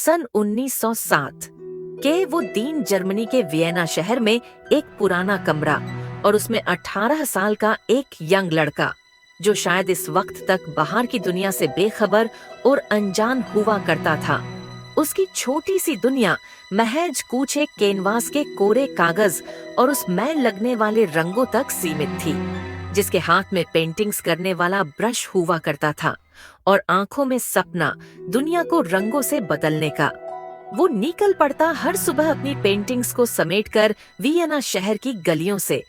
सन 1907 के वो दिन जर्मनी के वियना शहर में एक पुराना कमरा और उसमें 18 साल का एक यंग लड़का, जो शायद इस वक्त तक बाहर की दुनिया से बेखबर और अनजान हुआ करता था। उसकी छोटी सी दुनिया महज कुछ एक कैनवास के कोरे कागज और उस मैल लगने वाले रंगों तक सीमित थी, जिसके हाथ में पेंटिंग्स करने वाला ब्रश हुआ करता था और आंखों में सपना दुनिया को रंगों से बदलने का। वो निकल पड़ता हर सुबह अपनी पेंटिंग्स को समेटकर वियना शहर की गलियों से,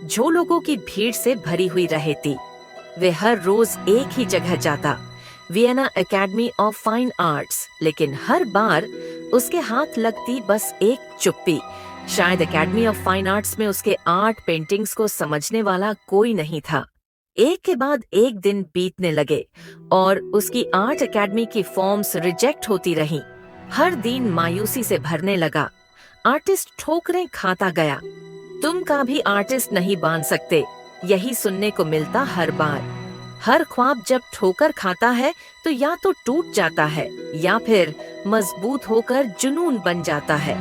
जो लोगों की भीड़ से भरी हुई रहती। वे हर रोज एक ही जगह जाता, Vienna academy of fine arts, लेकिन हर बार उसके हाथ लगती बस एक चुप्पी। शायद एकेडमी ऑफ फाइन आर्ट्स में उसके आर्ट पेंटिंग्स को समझने वाला कोई नहीं था। एक के बाद एक दिन बीतने लगे और उसकी आर्ट एकेडमी की फॉर्म्स रिजेक्ट होती रहीं। हर दिन मायूसी से भरने लगा। आर्टिस्ट ठोकरें खाता गया। तुम का भी आर्टिस्ट नहीं बन सकते, यही सुनने को मिलता हर बार। हर ख्वाब जब ठोकर खाता है तो या तो टूट जाता है या फिर मजबूत होकर जुनून बन जाता है,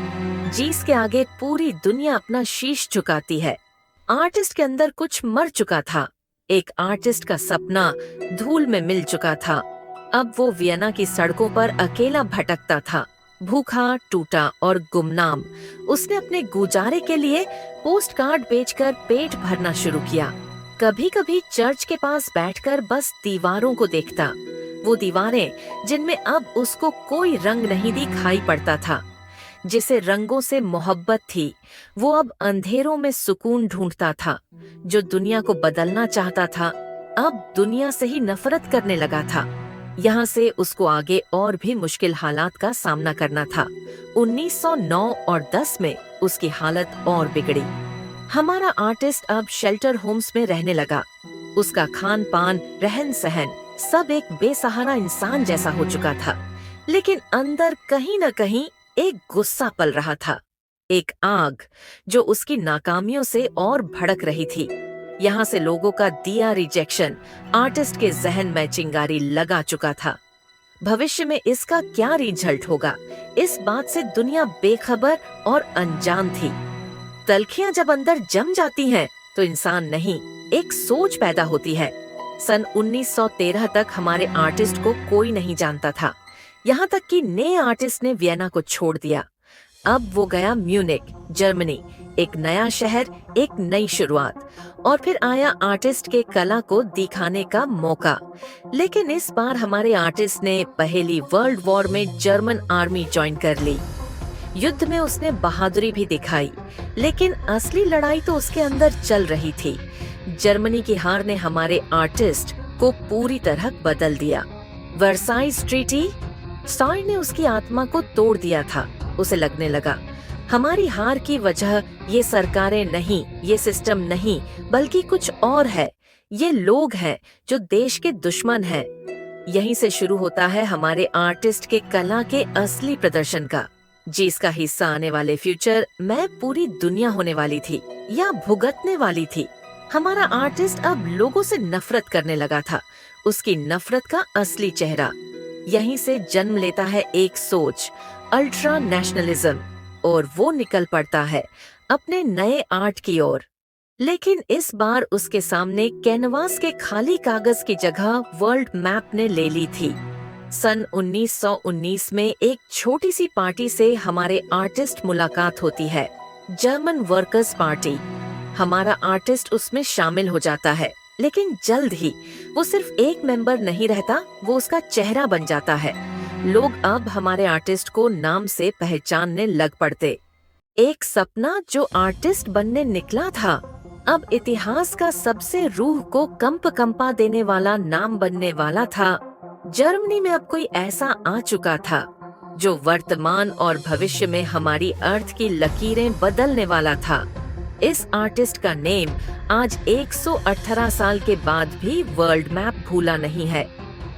जिसके आगे पूरी दुनिया अपना शीश झुकाती है। आर्टिस्ट के अंदर कुछ मर चुका था। एक आर्टिस्ट का सपना धूल में मिल चुका था। अब वो वियना की सड़कों पर अकेला भटकता था, भूखा, टूटा और गुमनाम। उसने अपने गुजारे के लिए पोस्ट कार्ड बेचकर पेट भरना शुरू किया। कभी कभी चर्च के पास बैठकर बस दीवारों को देखता, वो दीवारें जिनमें अब उसको कोई रंग नहीं दिखाई पड़ता था। जिसे रंगों से मोहब्बत थी, वो अब अंधेरों में सुकून ढूंढता था। जो दुनिया को बदलना चाहता था, अब दुनिया से ही नफरत करने लगा था। यहाँ से उसको आगे और भी मुश्किल हालात का सामना करना था। 1909 और 10 में उसकी हालत और बिगड़ी। हमारा आर्टिस्ट अब शेल्टर होम्स में रहने लगा। उसका खान पान, रहन सहन सब एक बेसहारा इंसान जैसा हो चुका था। लेकिन अंदर कहीं न कहीं एक गुस्सा पल रहा था, एक आग जो उसकी नाकामियों से और भड़क रही थी। यहाँ से लोगों का दिया रिजेक्शन आर्टिस्ट के जहन में चिंगारी लगा चुका था। भविष्य में इसका क्या रिजल्ट होगा, इस बात से दुनिया बेखबर और अनजान थी। तलखियां जब अंदर जम जाती हैं, तो इंसान नहीं, एक सोच पैदा होती है। सन 1913 तक हमारे आर्टिस्ट को कोई नहीं जानता था, यहाँ तक कि नए आर्टिस्ट ने वियना को छोड़ दिया। अब वो गया म्यूनिक, जर्मनी, एक नया शहर, एक नई शुरुआत। और फिर आया आर्टिस्ट के कला को दिखाने का मौका। लेकिन इस बार हमारे आर्टिस्ट ने पहली वर्ल्ड वॉर में जर्मन आर्मी ज्वाइन कर ली। युद्ध में उसने बहादुरी भी दिखाई, लेकिन असली लड़ाई तो उसके अंदर चल रही थी। जर्मनी की हार ने हमारे आर्टिस्ट को पूरी तरह बदल दिया। वर्साइज ट्रीटी स्टार ने उसकी आत्मा को तोड़ दिया था। उसे लगने लगा हमारी हार की वजह ये सरकारें नहीं, ये सिस्टम नहीं, बल्कि कुछ और है। ये लोग हैं जो देश के दुश्मन हैं। यहीं से शुरू होता है हमारे आर्टिस्ट के कला के असली प्रदर्शन का, जिसका हिस्सा आने वाले फ्यूचर में पूरी दुनिया होने वाली थी या भुगतने वाली थी। हमारा आर्टिस्ट अब लोगों से नफरत करने लगा था, उसकी नफरत का असली चेहरा। यहीं से जन्म लेता है एक सोच, अल्ट्रा नेशनलिज्म, और वो निकल पड़ता है अपने नए आर्ट की ओर। लेकिन इस बार उसके सामने कैनवास के खाली कागज की जगह वर्ल्ड मैप ने ले ली थी। सन 1919 में एक छोटी सी पार्टी से हमारे आर्टिस्ट मुलाकात होती है, जर्मन वर्कर्स पार्टी। हमारा आर्टिस्ट उसमें शामिल हो जाता है, लेकिन जल्द ही वो सिर्फ एक मेंबर नहीं रहता, वो उसका चेहरा बन जाता है। लोग अब हमारे आर्टिस्ट को नाम से पहचानने लग पड़ते। एक सपना जो आर्टिस्ट बनने निकला था, अब इतिहास का सबसे रूह को कंपा देने वाला नाम बनने वाला था। जर्मनी में अब कोई ऐसा आ चुका था जो वर्तमान और भविष्य में हमारी अर्थ की लकीरें बदलने वाला था। इस आर्टिस्ट का नेम आज 118 साल के बाद भी वर्ल्ड मैप भूला नहीं है।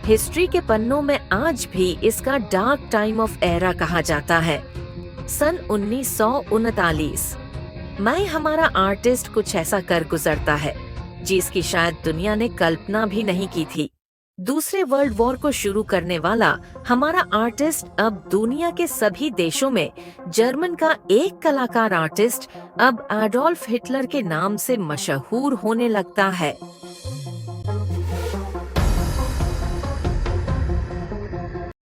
हिस्ट्री के पन्नों में आज भी इसका डार्क टाइम ऑफ एरा कहा जाता है। सन 1939 में हमारा आर्टिस्ट कुछ ऐसा कर गुजरता है जिसकी शायद दुनिया ने कल्पना भी नहीं की थी। दूसरे वर्ल्ड वॉर को शुरू करने वाला हमारा आर्टिस्ट अब दुनिया के सभी देशों में, जर्मन का एक कलाकार आर्टिस्ट अब एडोल्फ हिटलर के नाम से मशहूर होने लगता है।